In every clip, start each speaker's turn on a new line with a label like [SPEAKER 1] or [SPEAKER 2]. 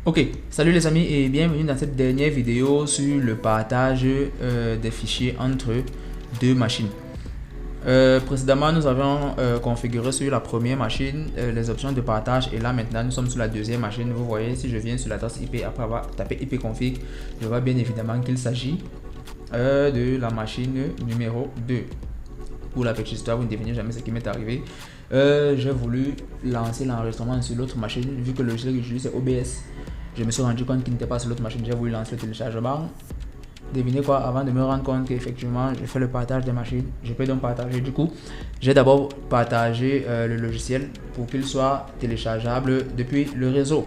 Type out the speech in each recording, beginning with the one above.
[SPEAKER 1] Ok, salut les amis et bienvenue dans cette dernière vidéo sur le partage des fichiers entre deux machines. Précédemment, nous avons configuré sur la première machine les options de partage et là maintenant nous sommes sur la deuxième machine. Vous voyez, si je viens sur l'adresse IP après avoir tapé ipconfig, je vois bien évidemment qu'il s'agit de la machine numéro 2. Pour la petite histoire, vous ne devinez jamais ce qui m'est arrivé. J'ai voulu lancer l'enregistrement sur l'autre machine vu que le logiciel que j'utilise c'est OBS. Je me suis rendu compte qu'il n'était pas sur l'autre machine. J'ai voulu lancer le téléchargement. Devinez quoi, avant de me rendre compte qu'effectivement je fais le partage des machines, je peux donc partager. Du coup, j'ai d'abord partagé le logiciel pour qu'il soit téléchargeable depuis le réseau.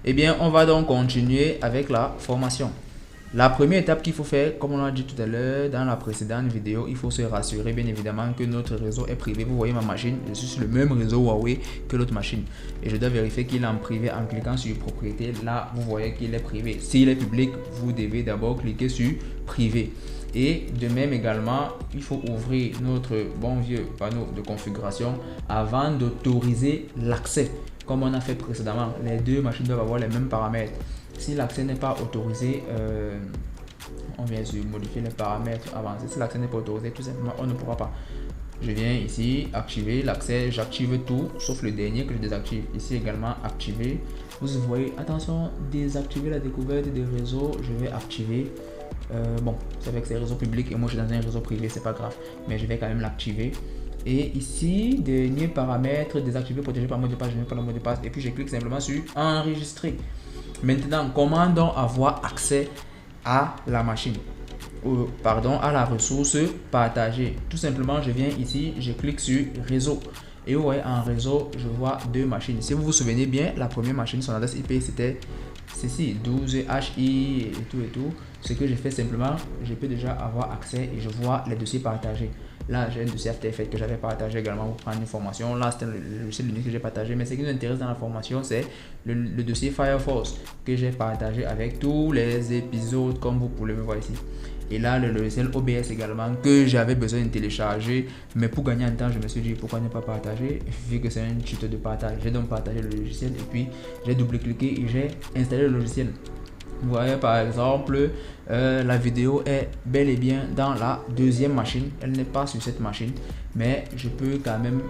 [SPEAKER 1] Eh bien, on va donc continuer avec la formation. La première étape qu'il faut faire, comme on l'a dit tout à l'heure dans la précédente vidéo, il faut se rassurer bien évidemment que notre réseau est privé. Vous voyez ma machine, je suis sur le même réseau Huawei que l'autre machine. Et je dois vérifier qu'il est en privé en cliquant sur propriété. Là, vous voyez qu'il est privé. S'il est public, vous devez d'abord cliquer sur privé. Et de même également, il faut ouvrir notre bon vieux panneau de configuration avant d'autoriser l'accès. Comme on a fait précédemment, les deux machines doivent avoir les mêmes paramètres. Si l'accès n'est pas autorisé, on vient sur modifier les paramètres avancés. Si l'accès n'est pas autorisé, tout simplement, on ne pourra pas. Je viens ici, activer l'accès, j'active tout, sauf le dernier que je désactive. Ici également, activer. Vous voyez, attention, désactiver la découverte des réseaux. Je vais activer. Bon, c'est avec ces réseaux publics et moi je suis dans un réseau privé, c'est pas grave. Mais je vais quand même l'activer. Et ici, dernier paramètre, désactiver, protéger par mot de passe, je mets pas le mot de passe. Et puis je clique simplement sur enregistrer. Maintenant, comment donc avoir accès à la machine, pardon, à la ressource partagée? Tout simplement, je viens ici, je clique sur réseau. Et vous voyez, en réseau, je vois deux machines. Si vous vous souvenez bien, la première machine, son adresse IP, c'était ceci, 12HI et tout. Ce que je fais simplement, je peux déjà avoir accès et je vois les dossiers partagés. Là, j'ai un dossier After Effects que j'avais partagé également pour prendre une formation. Là, c'était le dossier que j'ai partagé. Mais ce qui nous intéresse dans la formation, c'est le dossier Firefox que j'ai partagé avec tous les épisodes, comme vous pouvez le voir ici. Et là, le logiciel OBS également que j'avais besoin de télécharger. Mais pour gagner en temps, je me suis dit pourquoi ne pas partager vu que c'est un tuto de partage. J'ai donc partagé le logiciel et puis j'ai double-cliqué et j'ai installé le logiciel. Vous voyez par exemple, la vidéo est bel et bien dans la deuxième machine. Elle n'est pas sur cette machine, mais je peux quand même,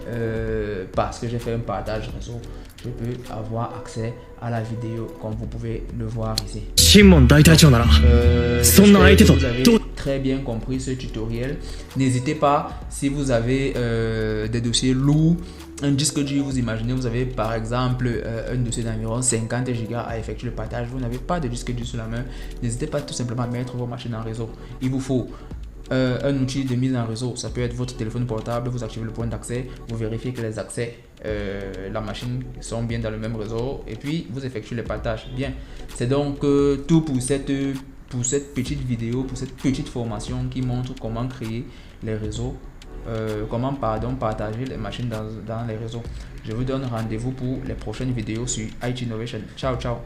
[SPEAKER 1] parce que j'ai fait un partage réseau, je peux avoir accès à la vidéo comme vous pouvez le voir ici. Vous avez très bien compris ce tutoriel. N'hésitez pas, si vous avez des dossiers lourds, un disque dur, vous imaginez, vous avez par exemple un dossier d'environ 50 Go à effectuer le partage, vous n'avez pas de disque dur sous la main, n'hésitez pas tout simplement à mettre vos machines en réseau. Il vous faut un outil de mise en réseau, ça peut être votre téléphone portable, vous activez le point d'accès, vous vérifiez que les accès, la machine sont bien dans le même réseau et puis vous effectuez le partage. Bien, c'est donc tout pour cette petite vidéo, pour cette petite formation qui montre comment créer les réseaux. Comment partager les machines dans les réseaux. Je vous donne rendez-vous pour les prochaines vidéos sur IT Innovation. Ciao, ciao.